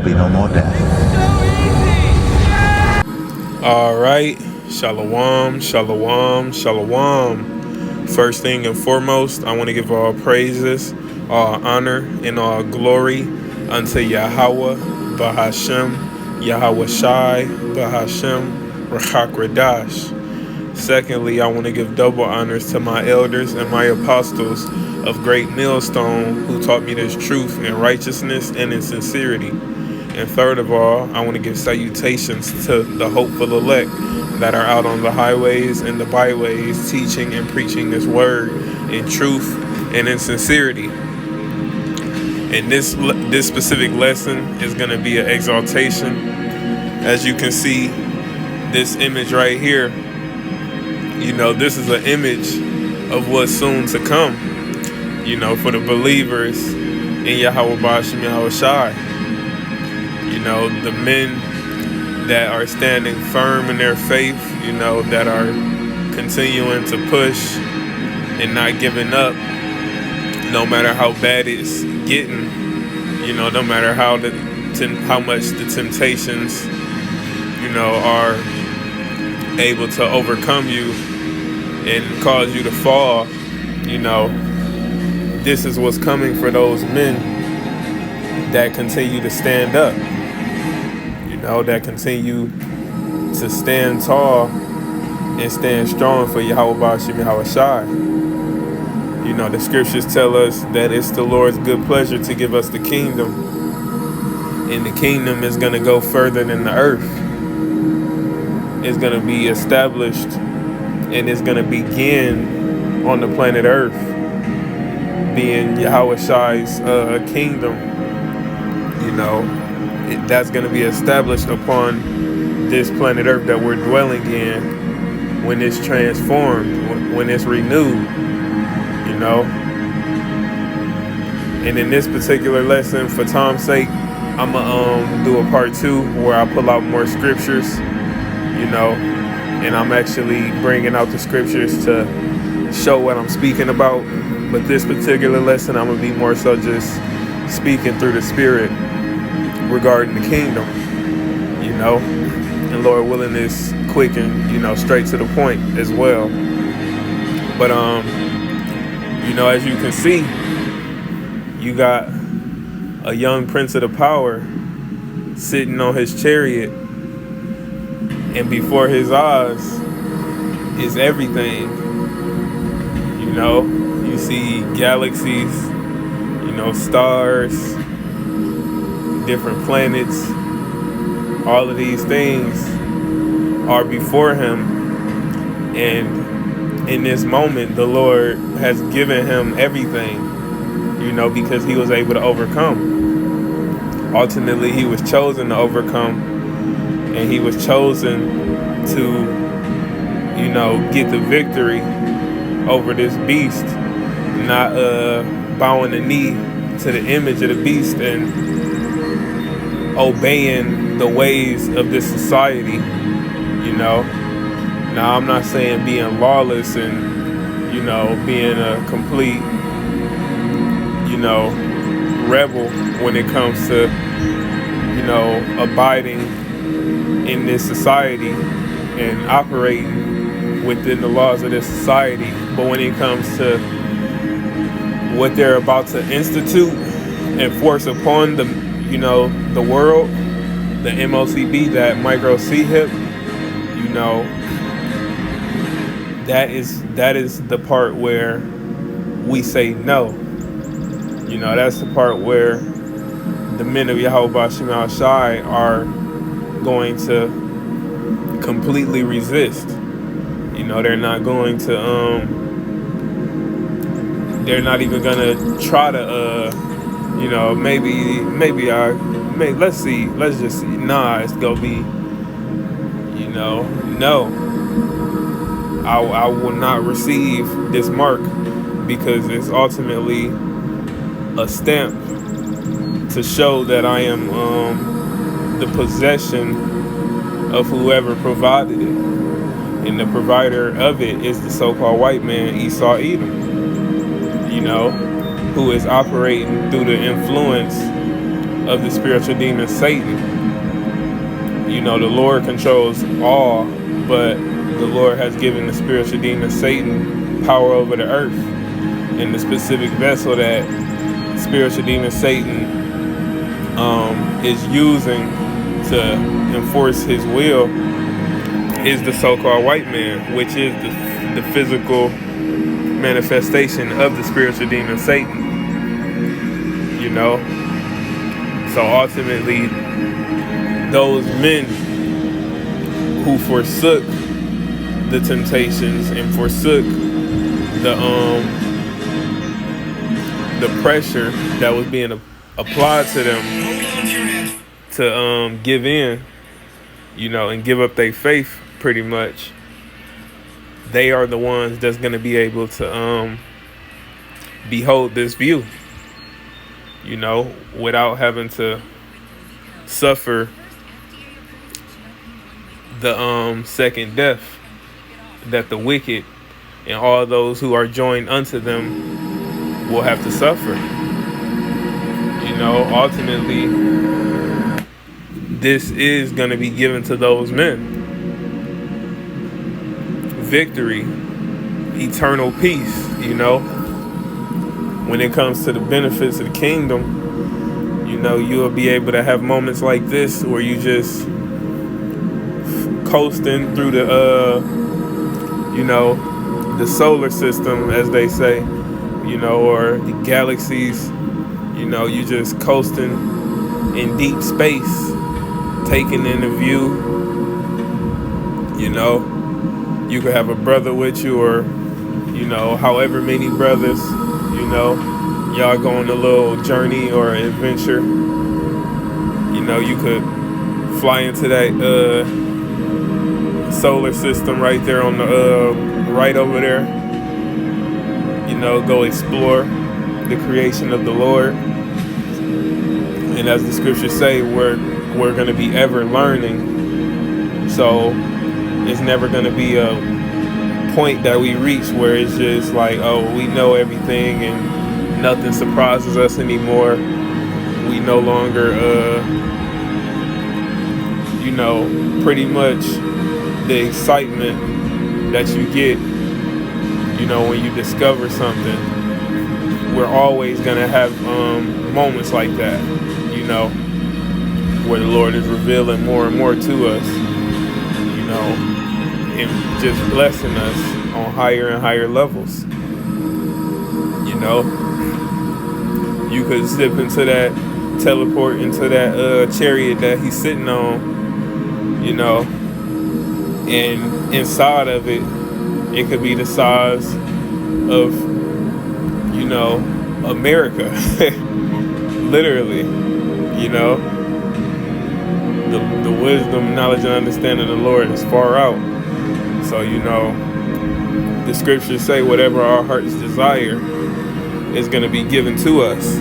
be no more death. All right. Shalom, shalom, shalom. First thing and foremost, I want to give all praises, all honor, and all glory unto Yahweh, Bahashem, Yahweh Shai, Bahashem, Rachak Radash. Secondly, I want to give double honors to my elders and my apostles of Great Millstone who taught me this truth in righteousness and in sincerity. And third of all, I want to give salutations to the hopeful elect that are out on the highways and the byways teaching and preaching this word in truth and in sincerity. And this specific lesson is going to be an exaltation. As you can see, this image right here, you know, this is an image of what's soon to come, you know, for the believers in Yahweh Ba'ashem Yahweh Shai. You know, the men that are standing firm in their faith, you know, that are continuing to push and not giving up, no matter how bad it's getting, you know, no matter how much the temptations, you know, are able to overcome you and cause you to fall. You know, this is what's coming for those men that continue to stand up, you know, that continue to stand tall and stand strong for Yahweh Ba'ashem Yahweh Shai. You know, the scriptures tell us that it's the Lord's good pleasure to give us the kingdom, and the kingdom is going to go further than the earth. It's going to be established and it's going to begin on the planet Earth, being Yahweh Shai's kingdom. You know, that's going to be established upon this planet Earth that we're dwelling in when it's transformed, when it's renewed, you know. And in this particular lesson, for time's sake, I'm going to do a part 2 where I pull out more scriptures, you know, and I'm actually bringing out the scriptures to show what I'm speaking about. But this particular lesson, I'm going to be more so just speaking through the Spirit regarding the kingdom, you know, and Lord willing is quick and, you know, straight to the point as well. But, you know, as you can see, you got a young prince of the power sitting on his chariot, and before his eyes is everything. You know, you see galaxies, you know, stars, different planets. All of these things are before him. And in this moment, the Lord has given him everything, you know, because he was able to overcome. Ultimately, he was chosen to overcome. And he was chosen to, you know, get the victory over this beast, not bowing the knee to the image of the beast and obeying the ways of this society, you know. Now, I'm not saying being lawless and, you know, being a complete, you know, rebel when it comes to, you know, abiding in this society and operating within the laws of this society. But when it comes to what they're about to institute and force upon the, you know, the world, the MOCB, that micro C-hip, you know, that is the part where we say no. You know, that's the part where the men of Yahweh Ba'ashem Yahweh Shai are going to completely resist. You know, they're not going to they're not even gonna try to you know, let's just see, nah, it's gonna be, you know, no, I will not receive this mark, because it's ultimately a stamp to show that I am the possession of whoever provided it. And the provider of it is the so-called white man, Esau Edom, you know, who is operating through the influence of the spiritual demon Satan. You know, the Lord controls all, but the Lord has given the spiritual demon Satan power over the earth. And the specific vessel that spiritual demon Satan is using to enforce his will is the so-called white man, which is the physical manifestation of the spiritual demon Satan. You know, so ultimately, those men who forsook the temptations and forsook the pressure that was being applied to them to give in, you know, and give up their faith, pretty much, they are the ones that's going to be able to behold this view, you know, without having to suffer the second death that the wicked and all those who are joined unto them will have to suffer. You know, ultimately, this is going to be given to those men. Victory, eternal peace, you know. When it comes to the benefits of the kingdom, you know, you'll be able to have moments like this where you just coasting through the, you know, the solar system, as they say, you know, or the galaxies. You know, you just coasting in deep space, taking in the view. You know, you could have a brother with you, or, you know, however many brothers, you know, y'all go on a little journey or adventure. You know, you could fly into that solar system right there on the right over there. You know, go explore the creation of the Lord. And as the scriptures say, we're going to be ever learning. So it's never going to be a point that we reach where it's just like, oh, we know everything and nothing surprises us anymore. We no longer, you know, pretty much the excitement that you get, you know, when you discover something. We're always going to have moments like that, you know, where the Lord is revealing more and more to us, you know, and just blessing us on higher and higher levels. You know, you could step into that, teleport into that chariot that he's sitting on, you know, and inside of it, it could be the size of, you know, America. Literally, you know. The wisdom, knowledge, and understanding of the Lord is far out. So, you know, the scriptures say whatever our hearts desire is going to be given to us.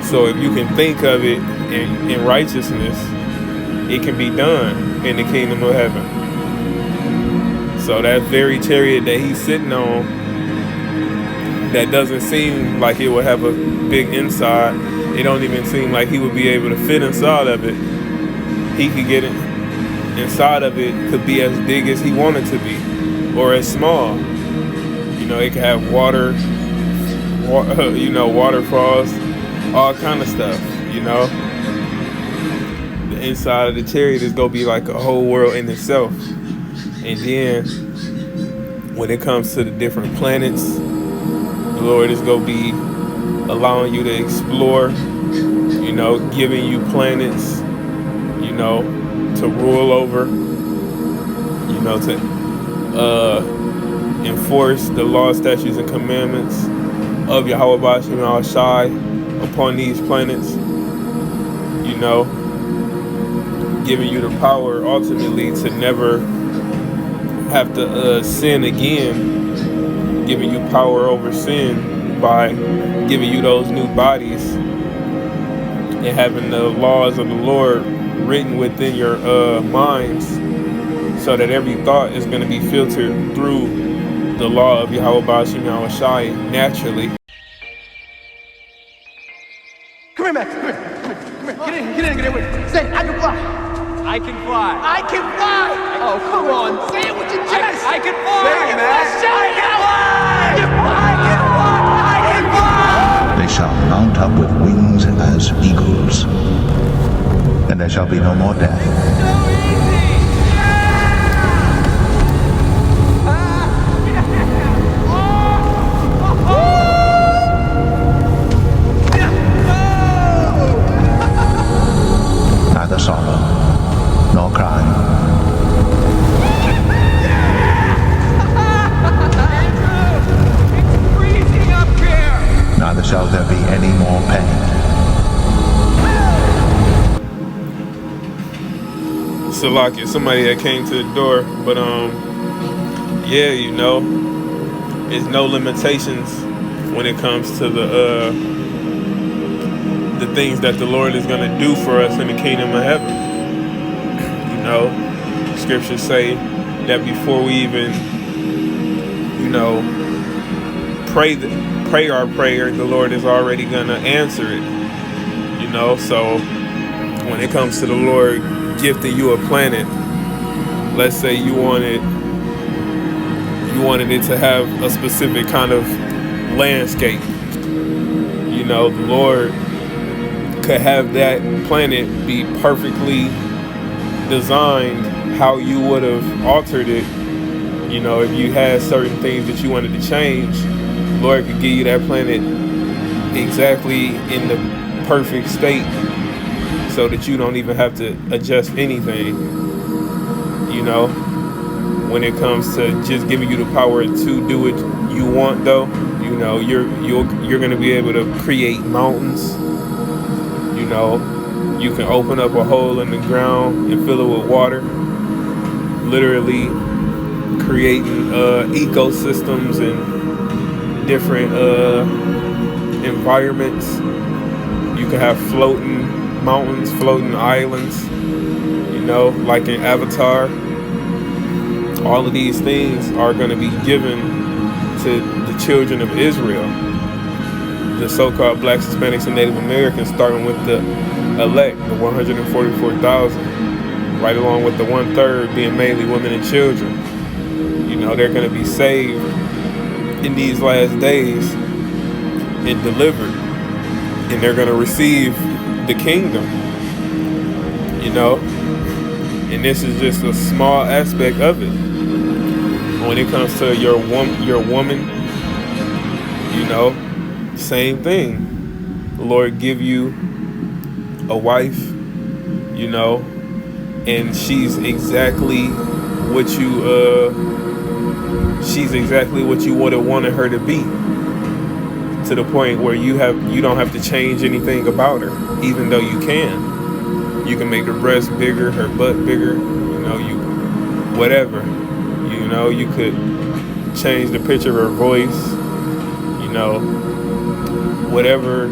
So if you can think of it in righteousness, it can be done in the kingdom of heaven. So that very chariot that he's sitting on, that doesn't seem like it would have a big inside. It don't even seem like he would be able to fit inside of it. He could get it inside of it, could be as big as he wanted to be, or as small. You know, it could have water, you know, waterfalls, all kind of stuff, you know. The inside of the chariot is gonna be like a whole world in itself. And then when it comes to the different planets, the Lord is gonna be allowing you to explore, you know, giving you planets, you know, to rule over, you know, to enforce the laws, statutes, and commandments of Yahweh Bashim al-Shai upon these planets, you know, giving you the power ultimately to never have to sin again, giving you power over sin by giving you those new bodies and having the laws of the Lord written within your minds, so that every thought is going to be filtered through the law of Yahweh Bashim al-Shai naturally. Come here. here, Max. Come here. Get in. Get in with me. Say, I can fly. I can fly. I can fly. Oh, come on. Say it with your chest. I can fly. Say it, Max. Shout it out. I can fly. They shall mount up with wings as eagles, and there shall be no more death, neither sorrow nor crying. It's freezing up here. Neither shall there be any more pain. Salaki, somebody that came to the door, but yeah, you know, there's no limitations when it comes to the things that the Lord is gonna do for us in the kingdom of heaven. You know, scriptures say that before we even, you know, pray our prayer, the Lord is already gonna answer it. You know, so when it comes to the Lord gifting you a planet, let's say you wanted it to have a specific kind of landscape. You know, the Lord could have that planet be perfectly designed how you would have altered it. You know, if you had certain things that you wanted to change, Lord could give you that planet exactly in the perfect state so that you don't even have to adjust anything. You know, when it comes to just giving you the power to do what you want, though, you know, you're going to be able to create mountains. You know, you can open up a hole in the ground and fill it with water, literally creating ecosystems and different environments. You can have floating mountains, floating islands, you know, like in Avatar. All of these things are going to be given to the children of Israel, the so-called blacks, Hispanics, and Native Americans, starting with the elect, the 144,000, right along with the 1/3 being mainly women and children. You know, they're going to be saved in these last days and delivered, and they're going to receive the kingdom. You know, and this is just a small aspect of it. When it comes to your woman, you know, same thing. The Lord give you a wife, you know, and she's exactly what you would have wanted her to be, to the point where you don't have to change anything about her, even though you can. You can make her breast bigger, her butt bigger, you know, whatever. You know, you could change the pitch of her voice, you know, whatever,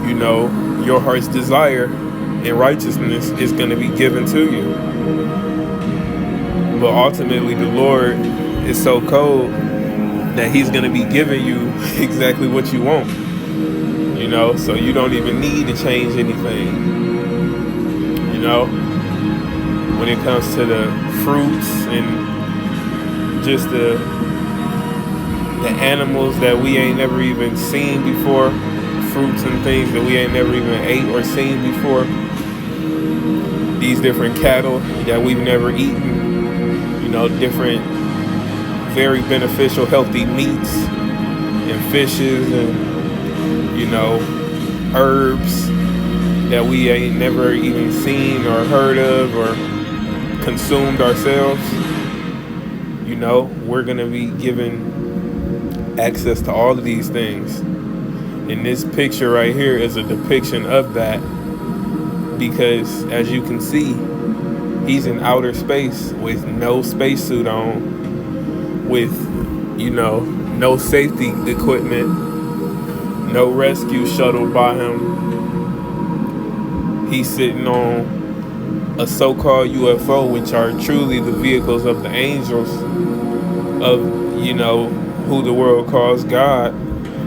you know, your heart's desire in righteousness is going to be given to you. But ultimately, the Lord is so cold that he's going to be giving you exactly what you want, you know, so you don't even need to change anything. You know, when it comes to the fruits and just the animals that we ain't never even seen before, fruits and things that we ain't never even ate or seen before, these different cattle that we've never eaten, you know, different very beneficial healthy meats and fishes and, you know, herbs that we ain't never even seen or heard of or consumed ourselves. You know, we're going to be given access to all of these things. And this picture right here is a depiction of that, because as you can see, he's in outer space with no spacesuit on, with, you know, no safety equipment, no rescue shuttle by him. He's sitting on a so-called UFO, which are truly the vehicles of the angels of, you know, who the world calls God,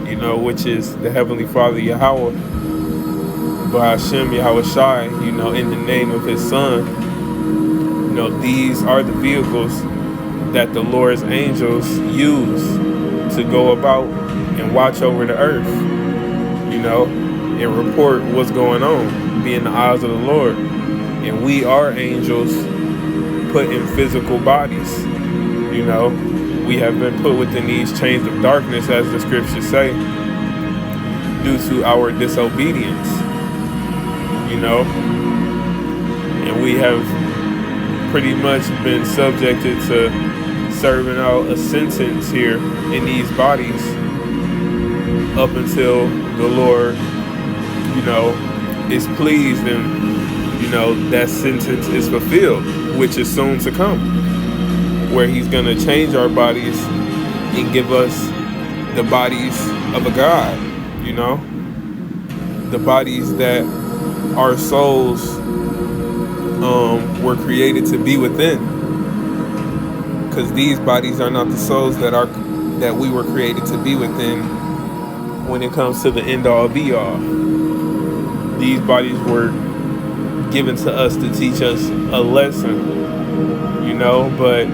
you know, which is the Heavenly Father, Yahweh. by Hashem Yahushai, in the name of his son. These are the vehicles that the Lord's angels use to go about and watch over the earth, and report what's going on, being the eyes of the Lord. And we are angels put in physical bodies. We have been put within these chains of darkness, as the scriptures say, due to our disobedience, and we have pretty much been subjected to serving out a sentence here in these bodies up until the Lord, is pleased and, that sentence is fulfilled, which is soon to come, where he's going to change our bodies and give us the bodies of a God, the bodies that our souls were created to be within, because these bodies are not the souls that we were created to be within when it comes to the end all be all. These bodies were given to us to teach us a lesson, but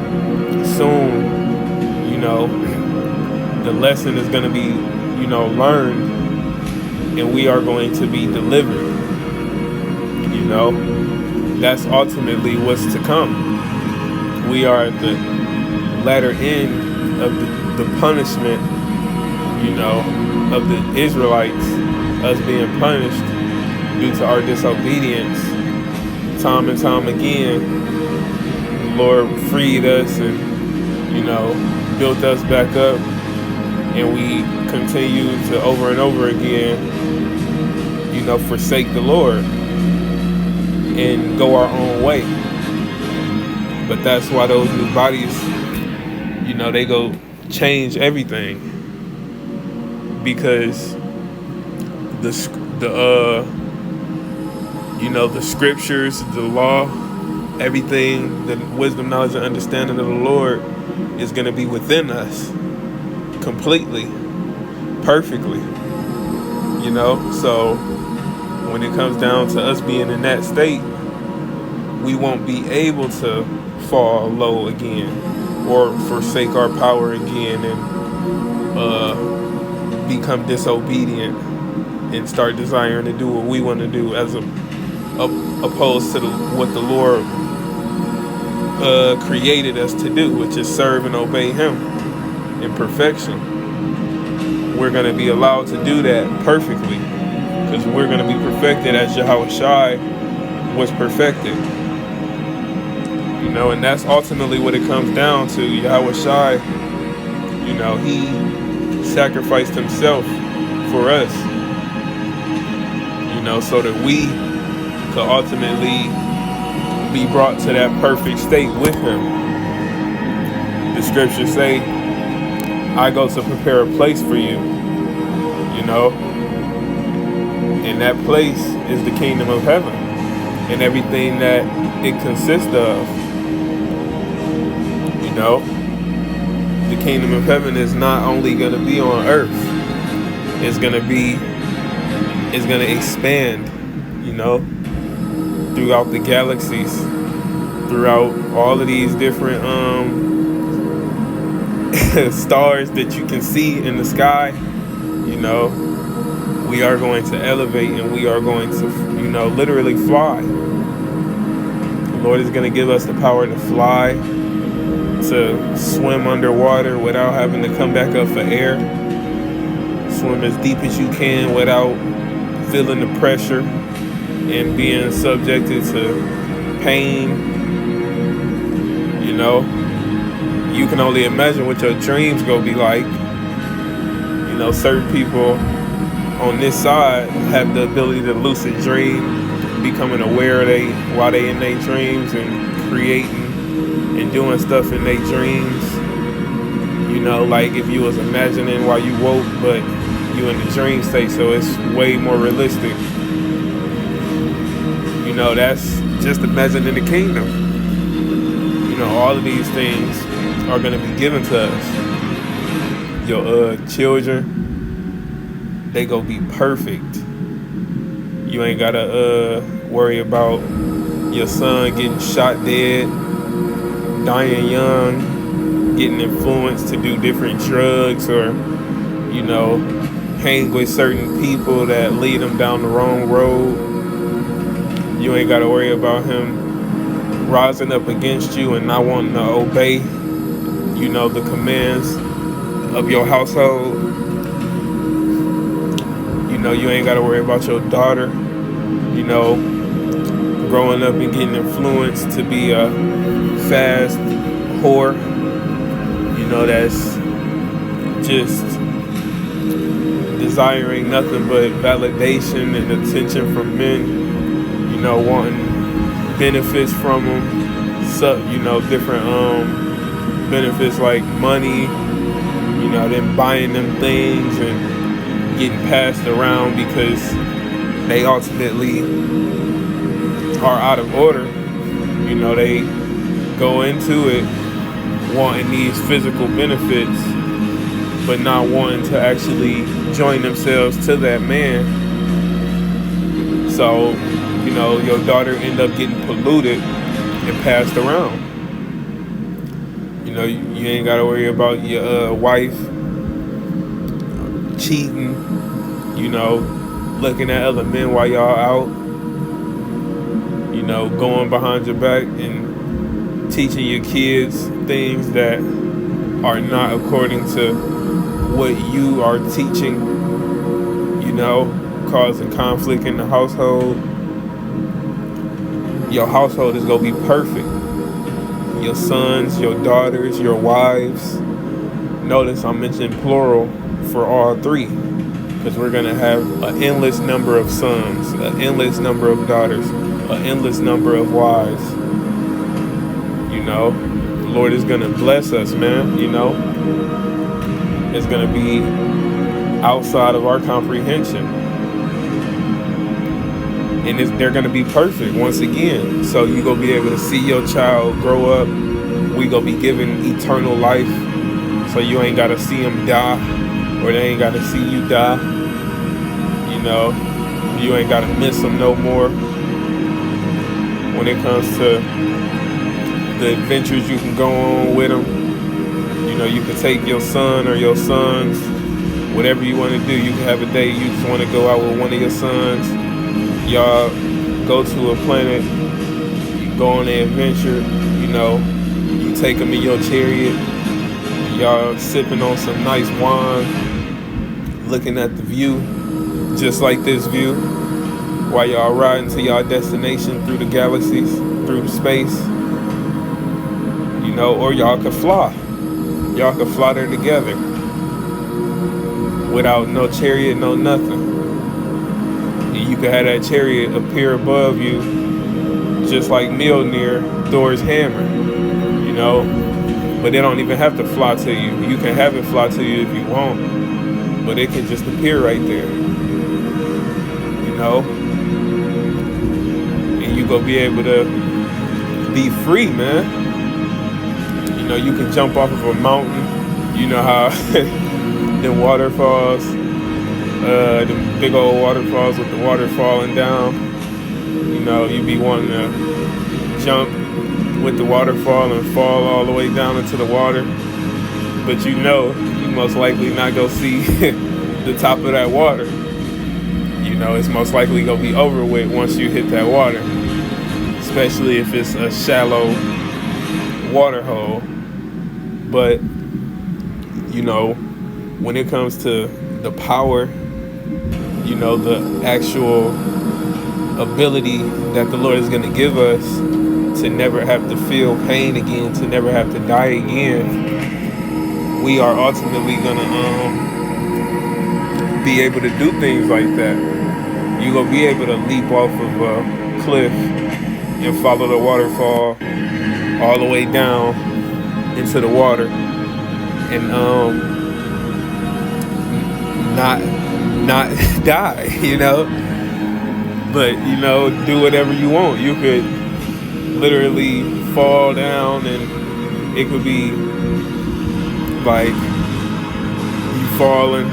soon, the lesson is going to be, learned, and we are going to be delivered. That's ultimately what's to come. We are at the latter end of the punishment, of the Israelites, us being punished due to our disobedience. Time and time again, the Lord freed us and, built us back up, and we continue to over and over again, forsake the Lord and go our own way. But that's why those new bodies, they go change everything, because the scriptures, the law, everything, the wisdom, knowledge, and understanding of the Lord is going to be within us completely, perfectly, so when it comes down to us being in that state, we won't be able to fall low again or forsake our power again and become disobedient and start desiring to do what we want to do, as opposed to what the Lord created us to do, which is serve and obey him in perfection. We're going to be allowed to do that perfectly, because we're going to be perfected as Yahushai was perfected. And that's ultimately what it comes down to. Yahushai, he sacrificed himself for us, so that we could ultimately be brought to that perfect state with him. The scriptures say, I go to prepare a place for you, and that place is the kingdom of heaven and everything that it consists of. The kingdom of heaven is not only going to be on earth, it's going to expand, throughout the galaxies, throughout all of these different stars that you can see in the sky. We are going to elevate, and we are going to, literally fly. The Lord is going to give us the power to fly, to swim underwater without having to come back up for air. Swim as deep as you can without feeling the pressure and being subjected to pain. You can only imagine what your dreams gonna be like. Certain people on this side have the ability to lucid dream, becoming aware while they in their dreams and creating and doing stuff in their dreams. Like if you was imagining while you woke, but you in the dream state, so it's way more realistic. That's just imagining the kingdom. All of these things are going to be given to us. Your children, they gonna be perfect. You ain't gotta worry about your son getting shot dead, dying young, getting influenced to do different drugs, or hang with certain people that lead him down the wrong road. You ain't gotta worry about him rising up against you and not wanting to obey, the commands of your household. You ain't gotta worry about your daughter, growing up and getting influenced to be a fast whore, that's just desiring nothing but validation and attention from men, wanting benefits from them, different benefits like money, them buying them things and getting passed around because they ultimately are out of order. They go into it wanting these physical benefits, but not wanting to actually join themselves to that man. So, your daughter end up getting polluted and passed around. You ain't gotta worry about your wife cheating, looking at other men while y'all out, going behind your back and teaching your kids things that are not according to what you are teaching, causing conflict in the household. Your household is going to be perfect. Your sons, your daughters, your wives. Notice I'm mentioning plural for all three, because we're going to have an endless number of sons, an endless number of daughters, an endless number of wives. The Lord is going to bless us, man. It's going to be outside of our comprehension. And they're going to be perfect once again. So you're going to be able to see your child grow up. We going to be given eternal life. So you ain't got to see them die, or they ain't got to see you die. You ain't got to miss them no more. When it comes to the adventures you can go on with them, you can take your son or your sons, whatever you want to do. You can have a day you just want to go out with one of your sons. Y'all go to a planet, you go on an adventure, you take them in your chariot, y'all sipping on some nice wine, looking at the view, just like this view, while y'all riding to y'all destination through the galaxies, through the space, or y'all could fly. Y'all could fly there together without no chariot, no nothing. And you could have that chariot appear above you, just like Mjolnir, Thor's hammer, But they don't even have to fly to you. You can have it fly to you if you want, but it can just appear right there, And you gonna be able to be free, man. You can jump off of a mountain. You know how them waterfalls, them big old waterfalls with the water falling down. You be wanting to jump with the waterfall and fall all the way down into the water. But you most likely not go see the top of that water. It's most likely gonna be over with once you hit that water. Especially if it's a shallow water hole. But, when it comes to the power, the actual ability that the Lord is going to give us to never have to feel pain again, to never have to die again, we are ultimately going to be able to do things like that. You're going to be able to leap off of a cliff and follow the waterfall all the way down into the water and not die, but do whatever you want. You could literally fall down and it could be like you falling,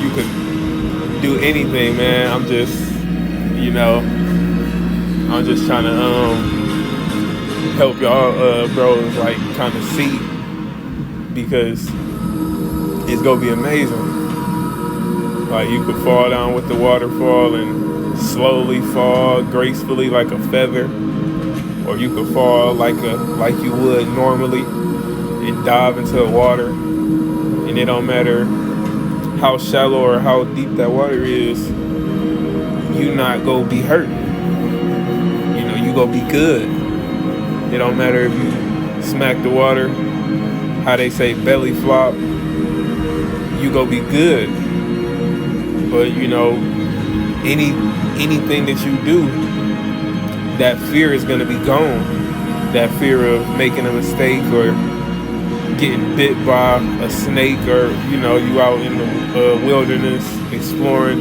you could do anything, man. I'm just, you know, I'm just trying to help y'all bros like kind of see, because it's gonna be amazing. Like, you could fall down with the waterfall and slowly fall gracefully like a feather, or you could fall like you would normally and dive into the water, and it don't matter how shallow or how deep that water is, you not gonna be hurt. You know, you gonna be good. It don't matter if you smack the water, how they say belly flop, you gonna be good. But you know, anything that you do, that fear is gonna be gone. That fear of making a mistake or getting bit by a snake, or you know, you out in the wilderness exploring,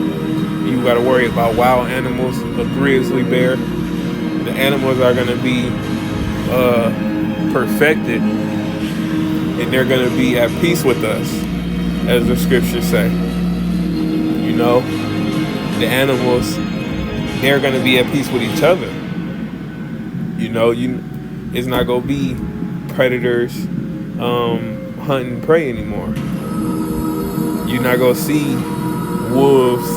you got to worry about wild animals, a grizzly bear. The animals are going to be perfected, and they're going to be at peace with us, as the scriptures say. You know, the animals, they're going to be at peace with each other. You know, it's not going to be predators hunting prey anymore. You're not gonna see wolves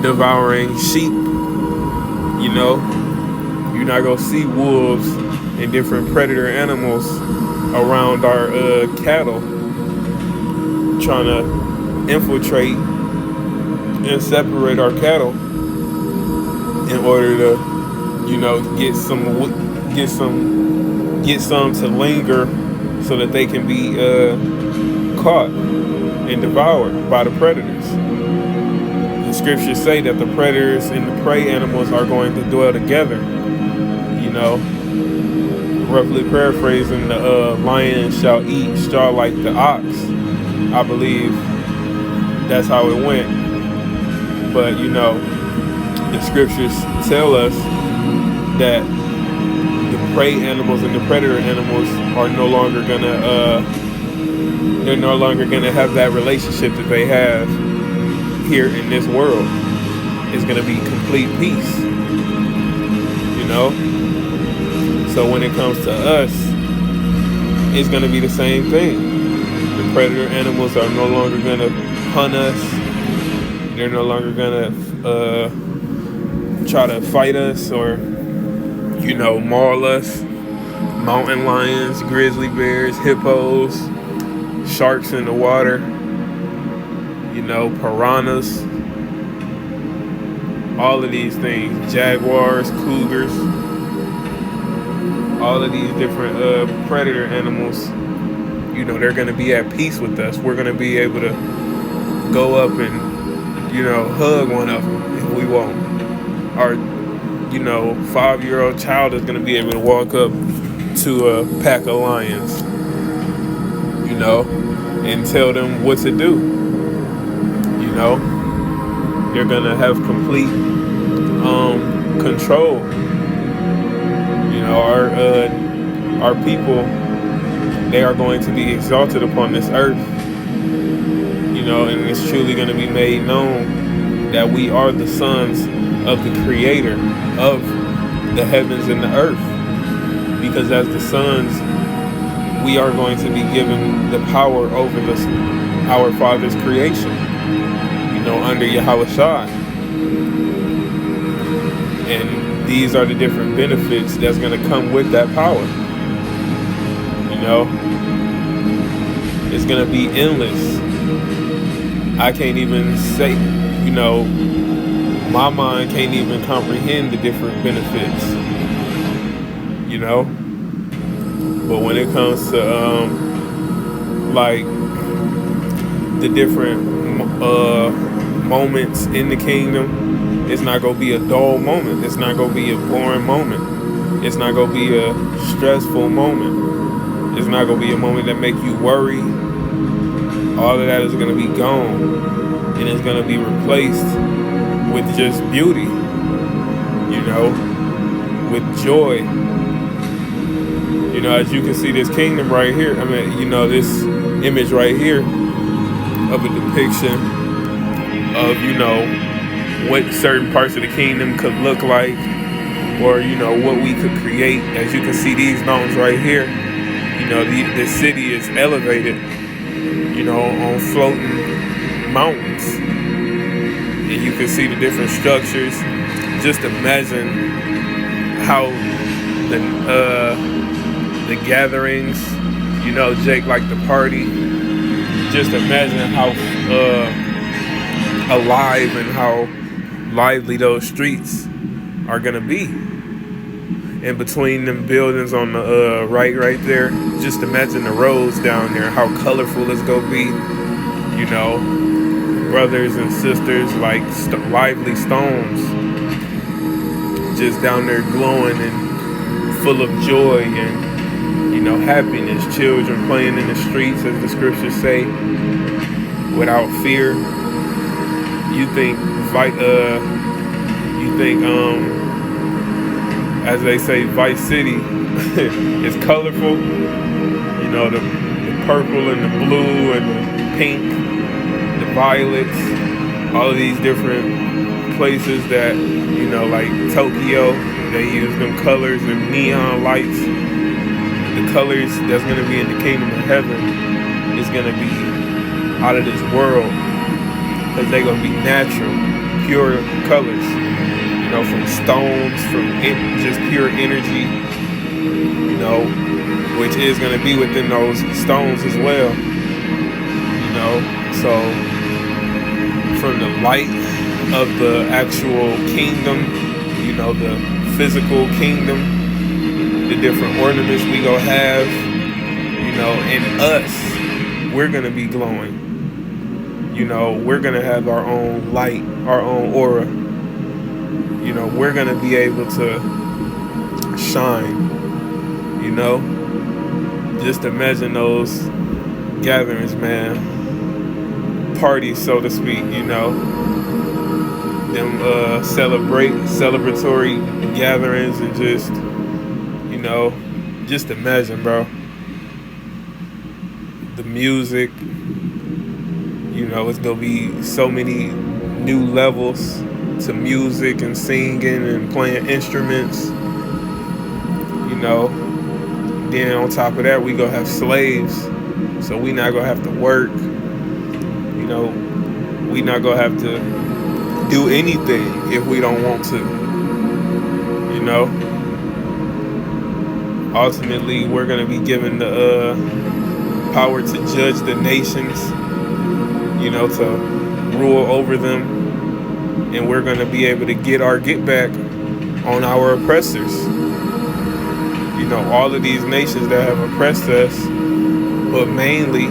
devouring sheep. You know, you're not gonna see wolves and different predator animals around our cattle trying to infiltrate and separate our cattle in order to, you know, get some to linger, so that they can be caught and devoured by the predators. The scriptures say that the predators and the prey animals are going to dwell together. You know, roughly paraphrasing, the lion shall eat straw like the ox. I believe that's how it went. But you know, the scriptures tell us that the prey animals and the predator animals are no longer gonna have that relationship that they have here in this world. It's gonna be complete peace, you know. So when it comes to us, it's gonna be the same thing. The predator animals are no longer gonna hunt us. They're no longer gonna try to fight us or, you know, maul us. Mountain lions, grizzly bears, hippos, sharks in the water, you know, piranhas, all of these things, jaguars, cougars, all of these different predator animals, you know, they're going to be at peace with us. We're going to be able to go up and, you know, hug one of them if we want. Our, you know, 5-year-old child is going to be able to walk up to a pack of lions, you know, and tell them what to do. You know, you're going to have complete control. You know, our people, they are going to be exalted upon this earth. You know, and it's truly going to be made known that we are the sons of the Creator of the heavens and the earth. Because as the sons, we are going to be given the power over our Father's creation, you know, under Yahweh Shai. And these are the different benefits that's going to come with that power. You know, it's going to be endless. I can't even say, you know, my mind can't even comprehend the different benefits, you know. But when it comes to like the different moments in the kingdom, it's not gonna be a dull moment. It's not gonna be a boring moment. It's not gonna be a stressful moment. It's not gonna be a moment that make you worry. All of that is gonna be gone, and it's gonna be replaced with just beauty, you know, with joy. You know, as you can see this kingdom right here, I mean, you know, this image right here of a depiction of, you know, what certain parts of the kingdom could look like, or what we could create. As you can see, these mountains right here, the city is elevated, on floating mountains, and you can see the different structures. Just imagine how the gatherings, Jake, like the party. Just imagine how alive and how lively those streets are gonna be. In between them buildings on the right there, just imagine the roads down there, how colorful it's gonna be. Brothers and sisters like lively stones, just down there glowing and full of joy and happiness. Children playing in the streets, as the scriptures say, without fear. You think as they say, Vice City is colorful. The purple and the blue and the pink, the violets, all of these different places that, like Tokyo, they use them colors and neon lights. The colors that's going to be in the kingdom of heaven is going to be out of this world, because they're going to be natural, pure colors, from stones, from just pure energy, which is going to be within those stones as well. So from the light of the actual kingdom, the physical kingdom, the different ornaments we gonna have, in us, we're gonna be glowing. We're gonna have our own light, our own aura. We're gonna be able to shine. Just imagine those gatherings, man. Parties, so to speak. Them celebratory gatherings, and just imagine, bro. The music, it's gonna be so many new levels to music and singing and playing instruments. Then on top of that, we gonna have slaves, so we not gonna have to work. We not gonna have to do anything if we don't want to. Ultimately, we're going to be given the power to judge the nations, to rule over them, and we're going to be able to get back on our oppressors. All of these nations that have oppressed us, but mainly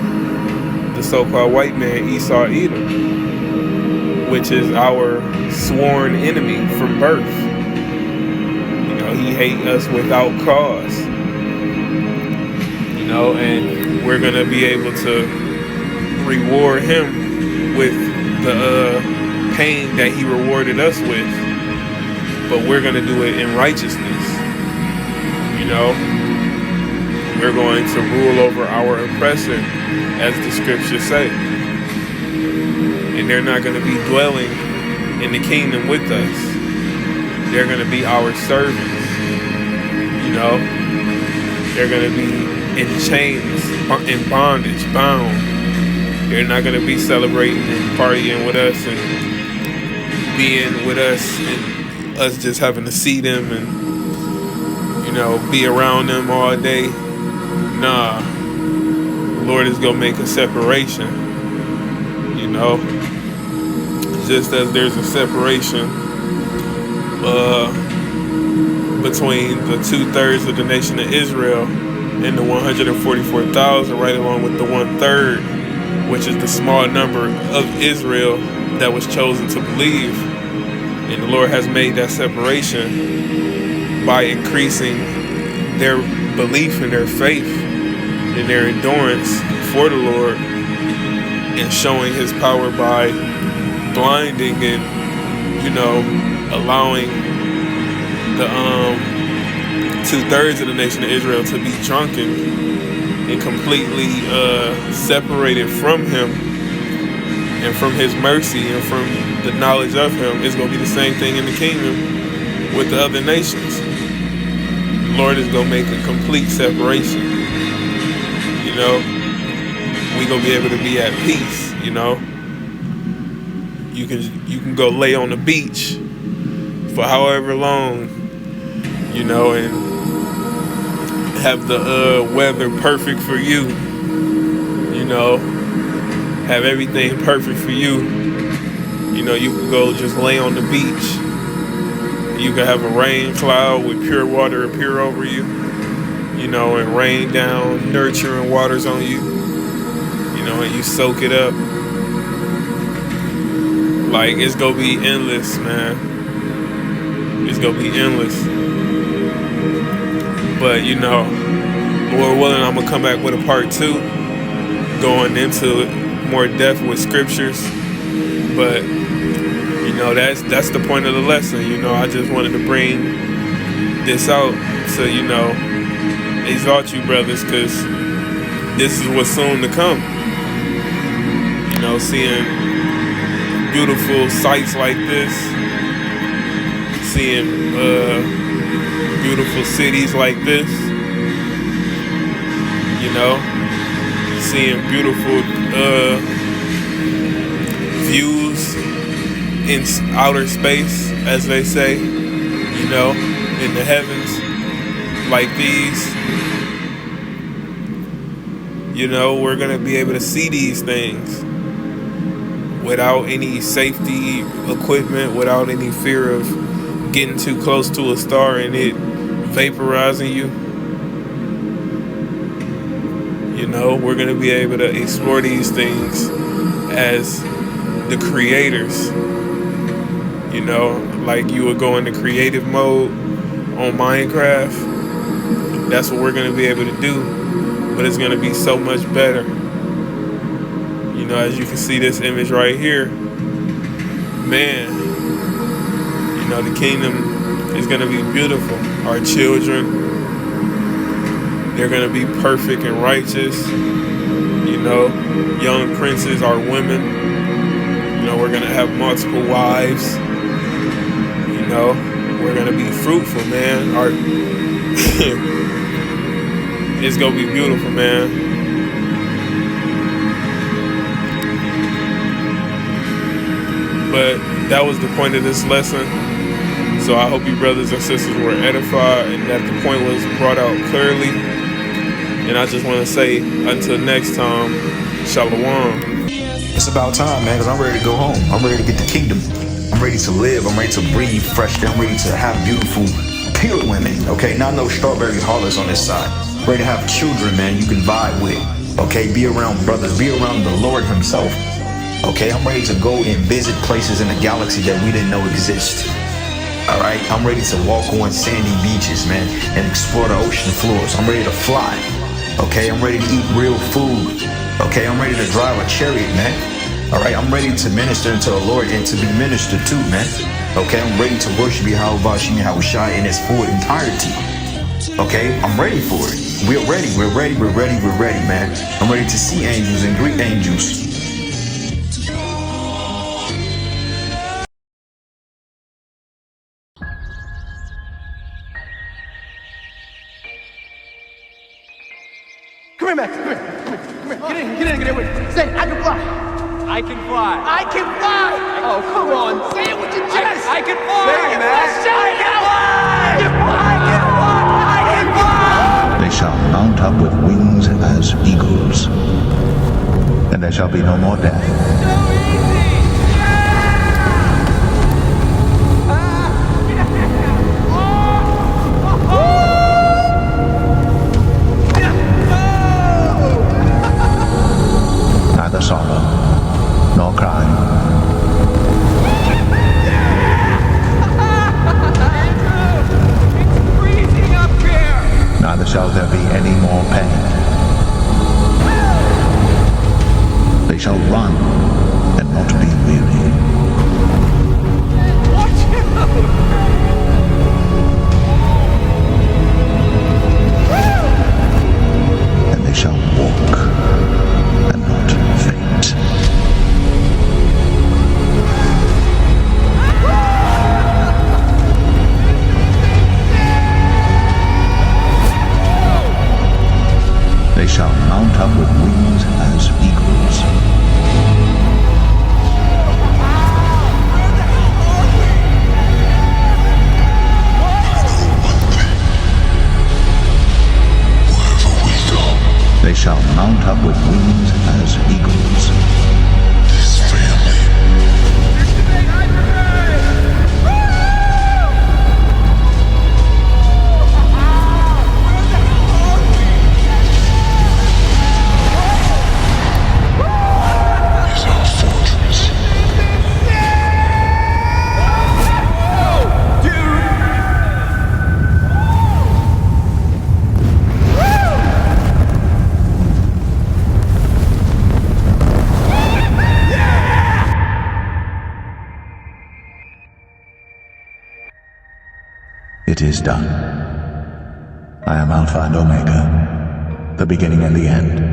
the so-called white man, Esau, Edom, which is our sworn enemy from birth. He hates us without cause. And we're going to be able to reward him with the pain that he rewarded us with. But we're going to do it in righteousness. We're going to rule over our oppressor, as the scriptures say. And they're not going to be dwelling in the kingdom with us. They're going to be our servants. They're going to be in chains, in bondage, bound. They're not going to be celebrating and partying with us and being with us and us just having to see them and, be around them all day. Nah. The Lord is going to make a separation. Just as there's a separation between the 2/3 of the nation of Israel and the 144,000, right along with the 1/3, which is the small number of Israel that was chosen to believe. And the Lord has made that separation by increasing their belief and their faith and their endurance for the Lord, and showing his power by blinding and, allowing the 2/3 of the nation of Israel to be drunken and completely separated from him, And from his mercy and from the knowledge of him, it's going to be the same thing in the kingdom with the other nations. The Lord is going to make a complete separation. You know, we going to be able to be at peace, you know. You can go lay on the beach for however long, you know, and have the weather perfect for you, you know. Have everything perfect for you. You know, you can go just lay on the beach. You can have a rain cloud with pure water appear over you, you know, and rain down nurturing waters on you, you know, and you soak it up. Like, it's gonna be endless, man. It's gonna be endless. But, you know, Lord willing, I'm gonna come back with a part 2, going into more depth with scriptures. But, you know, that's the point of the lesson. You know, I just wanted to bring this out to, you know, exalt you, brothers, because this is what's soon to come. You know, seeing beautiful sights like this, seeing beautiful cities like this, you know, seeing beautiful views in outer space, as they say, you know, in the heavens like these. You know, we're going to be able to see these things without any safety equipment, without any fear of getting too close to a star and it vaporizing you. You know, we're going to be able to explore these things as the creators. You know, like you would go into creative mode on Minecraft. That's what we're going to be able to do. But it's going to be so much better. You know, as you can see this image right here, man, you know, the kingdom is going to be beautiful. Our children, they're going to be perfect and righteous. You know, young princes are women. You know, we're going to have multiple wives. You know, we're going to be fruitful, man. It's going to be beautiful, man. But that was the point of this lesson. So I hope you brothers and sisters were edified and that the point was brought out clearly. And I just want to say, until next time, Shalom. It's about time, man, because I'm ready to go home. I'm ready to get the kingdom. I'm ready to live. I'm ready to breathe fresh. I'm ready to have beautiful, pure women, okay? Not no strawberry harlots on this side. Ready to have children, man, you can vibe with, okay? Be around brothers. Be around the Lord himself, okay? I'm ready to go and visit places in the galaxy that we didn't know exist. All right? I'm ready to walk on sandy beaches, man, and explore the ocean floors. I'm ready to fly. Okay, I'm ready to eat real food. Okay, I'm ready to drive a chariot, man. All right, I'm ready to minister unto the Lord and to be ministered to, man. Okay, I'm ready to worship Yahweh Shai in its full entirety. Okay, I'm ready for it. We're ready, man. I'm ready to see angels and greet angels. Come here, Max. Come here. Get in. Say, I can fly. I can fly. I can fly. Oh, come on. Say it with your chest. I can fly. Say it, Max. I can fly. They shall mount up with wings as eagles, and there shall be no more death, neither sorrow nor crying. It's freezing up here. Neither shall there be any more pain. They shall run and not be weary, Watch out. and they shall walk and not faint. shall mount up with wings as eagles. They shall mount up with wings as eagles. This family. Is our fortress. It is done. I am Alpha and Omega, the beginning and the end.